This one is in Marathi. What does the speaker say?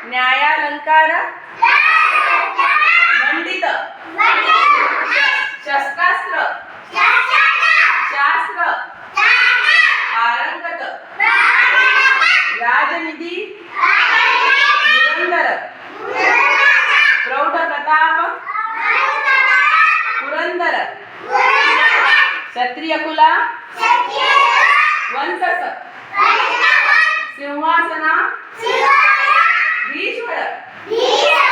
न्यायालंकार मंडित शस्त्रास्त्र शास्त्र पारंगत राजनिधी धुरंधर प्रौढ प्रताप पुरंदर क्षत्रिय कुला वंशस सिंहासना ईश्वर